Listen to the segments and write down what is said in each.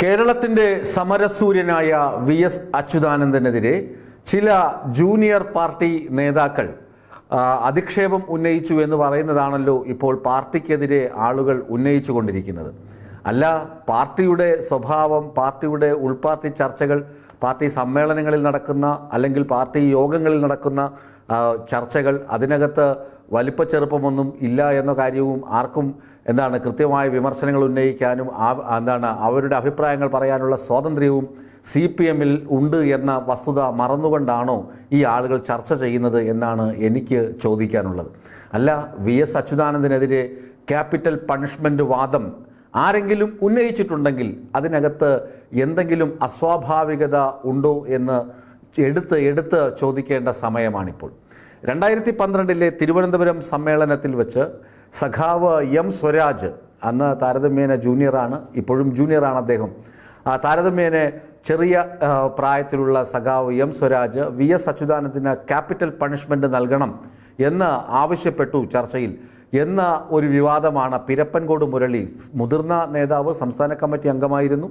കേരളത്തിന്റെ സമരസൂര്യനായ വി.എസ്. അച്യുതാനന്ദനെതിരെ ചില junior party നേതാക്കൾ അധിക്ഷേപം ഉന്നയിച്ചു എന്ന് പറയുന്നതാണല്ലോ ഇപ്പോൾ പാർട്ടിക്കെതിരെ ആളുകൾ ഉന്നയിച്ചു കൊണ്ടിരിക്കുന്നത്. അല്ല, പാർട്ടിയുടെ സ്വഭാവം, പാർട്ടിയുടെ ഉൾപാർട്ടി ചർച്ചകൾ, പാർട്ടി സമ്മേളനങ്ങളിൽ നടക്കുന്ന അല്ലെങ്കിൽ പാർട്ടി യോഗങ്ങളിൽ നടക്കുന്ന ചർച്ചകൾ, അതിനകത്ത് വലിപ്പച്ചെറുപ്പമൊന്നും ഇല്ല എന്ന കാര്യവും ആർക്കും കൃത്യമായ വിമർശനങ്ങൾ ഉന്നയിക്കാനും അവരുടെ അഭിപ്രായങ്ങൾ പറയാനുള്ള സ്വാതന്ത്ര്യവും CPM-ൽ ഉണ്ട് എന്ന വസ്തുത മറന്നുകൊണ്ടാണോ ഈ ആളുകൾ ചർച്ച ചെയ്യുന്നത് എന്നാണ് എനിക്ക് ചോദിക്കാനുള്ളത്. അല്ല, വി.എസ്. അച്യുതാനന്ദനെതിരെ ക്യാപിറ്റൽ പണിഷ്മെന്റ് വാദം ആരെങ്കിലും ഉന്നയിച്ചിട്ടുണ്ടെങ്കിൽ അതിനകത്ത് എന്തെങ്കിലും അസ്വാഭാവികത ഉണ്ടോ എന്ന് എടുത്ത് ചോദിക്കേണ്ട സമയമാണിപ്പോൾ. 2012 തിരുവനന്തപുരം സമ്മേളനത്തിൽ വെച്ച് സഖാവ് എം സ്വരാജ്, അന്ന് താരതമ്യേന ജൂനിയറാണ്, ഇപ്പോഴും ജൂനിയറാണ് അദ്ദേഹം, താരതമ്യേന ചെറിയ പ്രായത്തിലുള്ള സഖാവ് എം സ്വരാജ് വി.എസ്. അച്യുതാനന്ദന് ക്യാപിറ്റൽ പണിഷ്മെന്റ് നൽകണം എന്ന് ആവശ്യപ്പെട്ടു ചർച്ചയിൽ എന്ന ഒരു വിവാദമാണ് പിരപ്പൻകോട് മുരളി, മുതിർന്ന നേതാവ്, സംസ്ഥാന കമ്മിറ്റി അംഗമായിരുന്നു.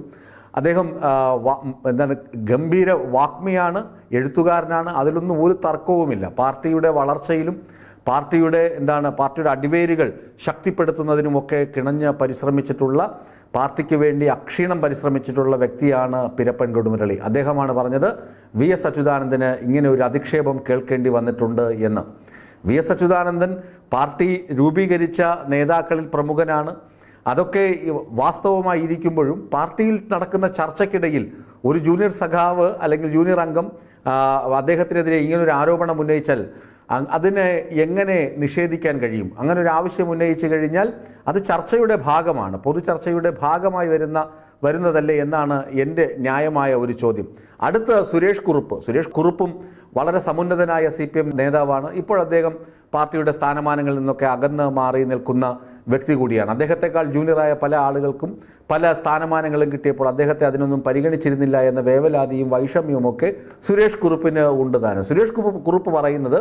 അദ്ദേഹം ഗംഭീര വാഗ്മിയാണ്, എഴുത്തുകാരനാണ്, അതിലൊന്നും ഒരു തർക്കവുമില്ല. പാർട്ടിയുടെ വളർച്ചയിലും പാർട്ടിയുടെ അടിവേരുകൾ ശക്തിപ്പെടുത്തുന്നതിനുമൊക്കെ കിണഞ്ഞ് പരിശ്രമിച്ചിട്ടുള്ള, പാർട്ടിക്ക് വേണ്ടി അക്ഷീണം പരിശ്രമിച്ചിട്ടുള്ള വ്യക്തിയാണ് പിരപ്പൻകോട് മുരളി. അദ്ദേഹമാണ് പറഞ്ഞത് വി.എസ്. അച്യുതാനന്ദന് ഇങ്ങനെ ഒരു അധിക്ഷേപം കേൾക്കേണ്ടി വന്നിട്ടുണ്ട് എന്ന്. വി.എസ്. അച്യുതാനന്ദൻ പാർട്ടി രൂപീകരിച്ച നേതാക്കളിൽ പ്രമുഖനാണ്. അതൊക്കെ വാസ്തവമായി ഇരിക്കുമ്പോഴും പാർട്ടിയിൽ നടക്കുന്ന ചർച്ചയ്ക്കിടയിൽ ഒരു ജൂനിയർ സഖാവ് അല്ലെങ്കിൽ ജൂനിയർ അംഗം അദ്ദേഹത്തിനെതിരെ ഇങ്ങനൊരു ആരോപണം ഉന്നയിച്ചാൽ അതിനെ എങ്ങനെ നിഷേധിക്കാൻ കഴിയും? അങ്ങനെ ഒരു ആവശ്യം ഉന്നയിച്ചു കഴിഞ്ഞാൽ അത് ചർച്ചയുടെ ഭാഗമാണ്, പൊതു ചർച്ചയുടെ ഭാഗമായി വരുന്നതല്ലേ എന്നാണ് എൻ്റെ ന്യായമായ ഒരു ചോദ്യം. അടുത്ത സുരേഷ് കുറുപ്പും വളരെ സമുന്നതനായ CPM നേതാവാണ്. ഇപ്പോൾ അദ്ദേഹം പാർട്ടിയുടെ സ്ഥാനമാനങ്ങളിൽ നിന്നൊക്കെ അകന്ന് മാറി നിൽക്കുന്ന വ്യക്തി കൂടിയാണ്. അദ്ദേഹത്തെക്കാൾ ജൂനിയറായ പല ആളുകൾക്കും പല സ്ഥാനമാനങ്ങളും കിട്ടിയപ്പോൾ അദ്ദേഹത്തെ അതിനൊന്നും പരിഗണിച്ചിരുന്നില്ല എന്ന വേവലാതിയും വൈഷമ്യവുമൊക്കെ സുരേഷ് കുറുപ്പിന് ഉണ്ട് താനും. സുരേഷ് കുറുപ്പ് പറയുന്നത്,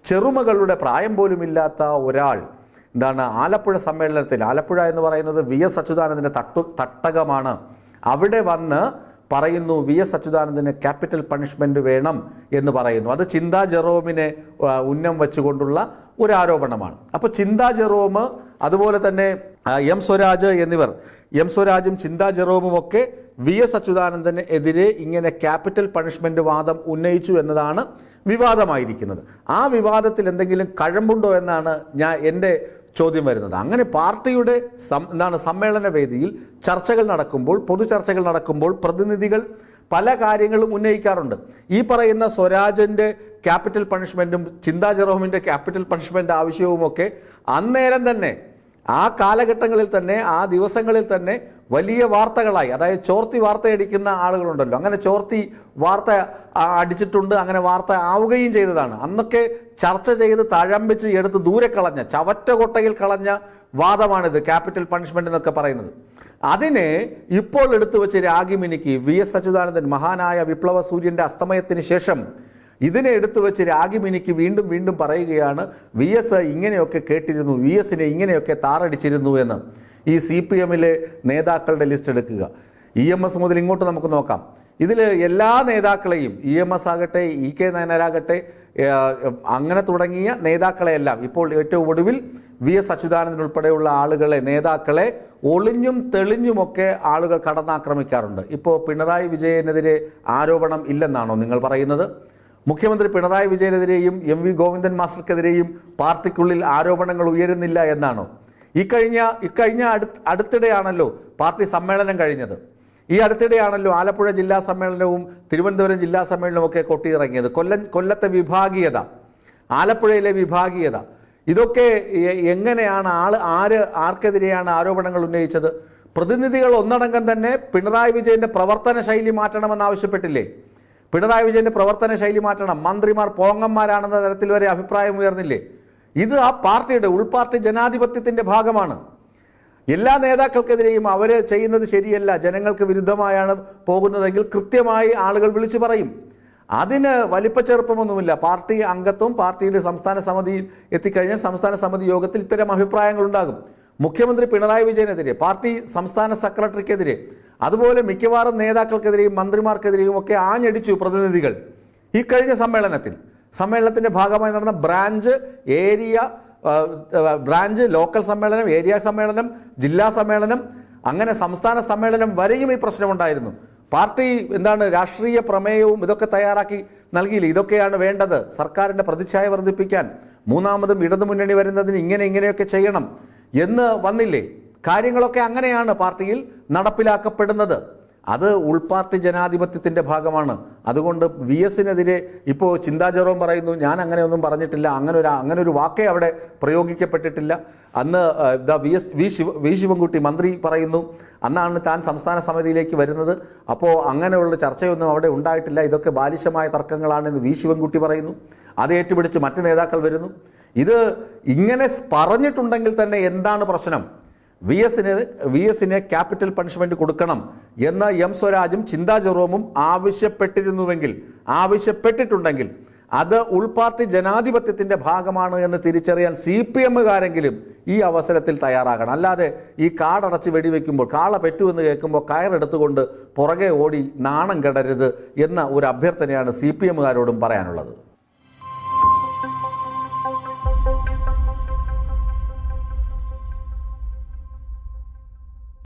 ചെറുമകളുടെ പ്രായം പോലുമില്ലാത്ത ഒരാൾ ആലപ്പുഴ സമ്മേളനത്തിൽ, ആലപ്പുഴ എന്ന് പറയുന്നത് വി.എസ്. അച്യുതാനന്ദൻ്റെ തട്ടകമാണ്, അവിടെ വന്ന് പറയുന്നു വി.എസ്. അച്യുതാനന്ദന് ക്യാപിറ്റൽ പണിഷ്മെന്റ് വേണം എന്ന് പറയുന്നു. അത് ചിന്താ ജെറോമിനെ ഉന്നം വെച്ചുകൊണ്ടുള്ള ഒരു ആരോപണമാണ്. അപ്പോൾ ചിന്താ ജെറോം, അതുപോലെ തന്നെ എം സ്വരാജ് എന്നിവർ, എം സ്വരാജും ചിന്താ ജെറോമും ഒക്കെ വി.എസ്. അച്യുതാനന്ദന് എതിരെ ഇങ്ങനെ ക്യാപിറ്റൽ പണിഷ്മെന്റ് വാദം ഉന്നയിച്ചു എന്നതാണ് വിവാദമായിരിക്കുന്നത്. ആ വിവാദത്തിൽ എന്തെങ്കിലും കഴമ്പുണ്ടോ എന്നാണ് എൻ്റെ ചോദ്യം വരുന്നത്. അങ്ങനെ പാർട്ടിയുടെ സമ്മേളന വേദിയിൽ ചർച്ചകൾ നടക്കുമ്പോൾ, പൊതു ചർച്ചകൾ നടക്കുമ്പോൾ പ്രതിനിധികൾ പല കാര്യങ്ങളും ഉന്നയിക്കാറുണ്ട്. ഈ പറയുന്ന സ്വരാജിൻ്റെ ക്യാപിറ്റൽ പണിഷ്മെന്റും ചിന്താ ജെറോമിൻ്റെ ക്യാപിറ്റൽ പണിഷ്മെന്റ് ആവശ്യവുമൊക്കെ അന്നേരം തന്നെ, ആ കാലഘട്ടങ്ങളിൽ തന്നെ, ആ ദിവസങ്ങളിൽ തന്നെ വലിയ വാർത്തകളായി, അതായത് ചോർത്തി വാർത്തയടിക്കുന്ന ആളുകളുണ്ടല്ലോ, അങ്ങനെ ചോർത്തി വാർത്ത അടിച്ചിട്ടുണ്ട്, അങ്ങനെ വാർത്ത ആവുകയും ചെയ്തതാണ്. അന്നൊക്കെ ചർച്ച ചെയ്ത് തഴമ്പിച്ച് എടുത്ത് ദൂരെ കളഞ്ഞ, ചവറ്റകൊട്ടയിൽ കളഞ്ഞ വാദമാണിത്, ക്യാപിറ്റൽ പണിഷ്മെന്റ് എന്നൊക്കെ പറയുന്നത്. അതിനെ ഇപ്പോൾ എടുത്തു വെച്ച് രാഗിമിനിക്ക് വി.എസ്. അച്യുതാനന്ദൻ, മഹാനായ വിപ്ലവ സൂര്യന്റെ അസ്തമയത്തിന് ശേഷം ഇതിനെ എടുത്തു വെച്ച് രാഗിമിനിക്ക് വീണ്ടും പറയുകയാണ് വി.എസ്. ഇങ്ങനെയൊക്കെ കേട്ടിരുന്നു, വി.എസിനെ ഇങ്ങനെയൊക്കെ താറടിച്ചിരുന്നു എന്ന്. ഈ CPM-ലെ നേതാക്കളുടെ ലിസ്റ്റ് എടുക്കുക, EMS മുതൽ ഇങ്ങോട്ട് നമുക്ക് നോക്കാം. ഇതിൽ എല്ലാ നേതാക്കളെയും, EMS ആകട്ടെ, E.K. നായനാരാകട്ടെ, അങ്ങനെ തുടങ്ങിയ നേതാക്കളെയെല്ലാം ഇപ്പോൾ ഏറ്റവും ഒടുവിൽ വി.എസ്. അച്യുതാനന്ദൻ ഉൾപ്പെടെയുള്ള നേതാക്കളെ ഒളിഞ്ഞും തെളിഞ്ഞുമൊക്കെ ആളുകൾ കടന്നാക്രമിക്കാറുണ്ട്. ഇപ്പോൾ പിണറായി വിജയനെതിരെ ആരോപണം ഇല്ലെന്നാണോ നിങ്ങൾ പറയുന്നത്? മുഖ്യമന്ത്രി പിണറായി വിജയനെതിരെയും MV ഗോവിന്ദൻ മാസ്റ്റർക്കെതിരെയും പാർട്ടിക്കുള്ളിൽ ആരോപണങ്ങൾ ഉയരുന്നില്ല എന്നാണോ? ഇക്കഴിഞ്ഞ അടുത്തിടെയാണല്ലോ പാർട്ടി സമ്മേളനം കഴിഞ്ഞത്. ഈ അടുത്തിടെയാണല്ലോ ആലപ്പുഴ ജില്ലാ സമ്മേളനവും തിരുവനന്തപുരം ജില്ലാ സമ്മേളനവും ഒക്കെ കൊട്ടിയിറങ്ങിയത്. കൊല്ലത്തെ വിഭാഗീയത, ആലപ്പുഴയിലെ വിഭാഗീയത, ഇതൊക്കെ എങ്ങനെയാണ് ആർക്കെതിരെയാണ് ആരോപണങ്ങൾ ഉന്നയിച്ചത്? പ്രതിനിധികൾ ഒന്നടങ്കം തന്നെ പിണറായി വിജയന്റെ പ്രവർത്തന ശൈലി മാറ്റണമെന്ന് ആവശ്യപ്പെട്ടില്ലേ? പിണറായി വിജയന്റെ പ്രവർത്തന ശൈലി മാറ്റണം, മന്ത്രിമാർ പോങ്ങന്മാരാണെന്ന തരത്തിൽ വരെ അഭിപ്രായം ഉയർന്നില്ലേ? ഇത് ആ പാർട്ടിയുടെ ഉൾപാർട്ടി ജനാധിപത്യത്തിന്റെ ഭാഗമാണ്. എല്ലാ നേതാക്കൾക്കെതിരെയും അവർ ചെയ്യുന്നത് ശരിയല്ല, ജനങ്ങൾക്ക് വിരുദ്ധമായാണ് പോകുന്നതെങ്കിൽ കൃത്യമായി ആളുകൾ വിളിച്ചു പറയും. അതിന് വലിപ്പച്ചെറുപ്പമൊന്നുമില്ല. പാർട്ടി അംഗത്വം പാർട്ടിയുടെ സംസ്ഥാന സമിതിയിൽ എത്തിക്കഴിഞ്ഞാൽ സംസ്ഥാന സമിതി യോഗത്തിൽ ഇത്തരം അഭിപ്രായങ്ങൾ ഉണ്ടാകും. മുഖ്യമന്ത്രി പിണറായി വിജയനെതിരെ, പാർട്ടി സംസ്ഥാന സെക്രട്ടറിക്കെതിരെ അതുപോലെ മിക്കവാറും നേതാക്കൾക്കെതിരെയും മന്ത്രിമാർക്കെതിരെയും ഒക്കെ ആഞ്ഞടിച്ചു പ്രതിനിധികൾ ഈ കഴിഞ്ഞ സമ്മേളനത്തിന്റെ ഭാഗമായി നടന്ന ബ്രാഞ്ച് ലോക്കൽ സമ്മേളനം, ഏരിയ സമ്മേളനം, ജില്ലാ സമ്മേളനം, അങ്ങനെ സംസ്ഥാന സമ്മേളനം വരെയും ഈ പ്രശ്നമുണ്ടായിരുന്നു. പാർട്ടി രാഷ്ട്രീയ പ്രമേയവും ഇതൊക്കെ തയ്യാറാക്കി നൽകിയില്ല. ഇതൊക്കെയാണ് വേണ്ടത് സർക്കാരിന്റെ പ്രതിച്ഛായ വർദ്ധിപ്പിക്കാൻ, മൂന്നാമതും ഇടതുമുന്നണി വരുന്നതിന് ഇങ്ങനെയൊക്കെ ചെയ്യണം എന്ന് വന്നില്ലേ? കാര്യങ്ങളൊക്കെ അങ്ങനെയാണ് പാർട്ടിയിൽ നടപ്പിലാക്കപ്പെടുന്നത്. അത് ഉൾപാർട്ടി ജനാധിപത്യത്തിന്റെ ഭാഗമാണ്. അതുകൊണ്ട് വി എസിനെതിരെ ഇപ്പോൾ ചിന്താ ജെറോം പറയുന്നു, ഞാൻ അങ്ങനെയൊന്നും പറഞ്ഞിട്ടില്ല, അങ്ങനെ ഒരു വാക്കേ അവിടെ പ്രയോഗിക്കപ്പെട്ടിട്ടില്ല. അന്ന് വി ശിവൻകുട്ടി മന്ത്രി പറയുന്നു, അന്നാണ് താൻ സംസ്ഥാന സമിതിയിലേക്ക് വരുന്നത്, അപ്പോൾ അങ്ങനെയുള്ള ചർച്ചയൊന്നും അവിടെ ഉണ്ടായിട്ടില്ല, ഇതൊക്കെ ബാലിശമായ തർക്കങ്ങളാണെന്ന് വി ശിവൻകുട്ടി പറയുന്നു. അത് ഏറ്റുപിടിച്ച് മറ്റ് നേതാക്കൾ വരുന്നു. ഇത് ഇങ്ങനെ പറഞ്ഞിട്ടുണ്ടെങ്കിൽ തന്നെ എന്താണ് പ്രശ്നം? വി എസിന് ക്യാപിറ്റൽ പണിഷ്മെന്റ് കൊടുക്കണം എന്ന് എം സ്വരാജും ചിന്താ ജെറോമും ആവശ്യപ്പെട്ടിട്ടുണ്ടെങ്കിൽ അത് ഉൾപാർട്ടി ജനാധിപത്യത്തിന്റെ ഭാഗമാണ് എന്ന് തിരിച്ചറിയാൻ CPM-കാരെങ്കിലും ഈ അവസരത്തിൽ തയ്യാറാകണം. അല്ലാതെ ഈ കാടടച്ച് വെടിവെക്കുമ്പോൾ, കാള പെറ്റുവെന്ന് കേൾക്കുമ്പോൾ കയറെടുത്തുകൊണ്ട് പുറകെ ഓടി നാണം കെടരുത് എന്ന ഒരു അഭ്യർത്ഥനയാണ് CPM-കാരോടും പറയാനുള്ളത്.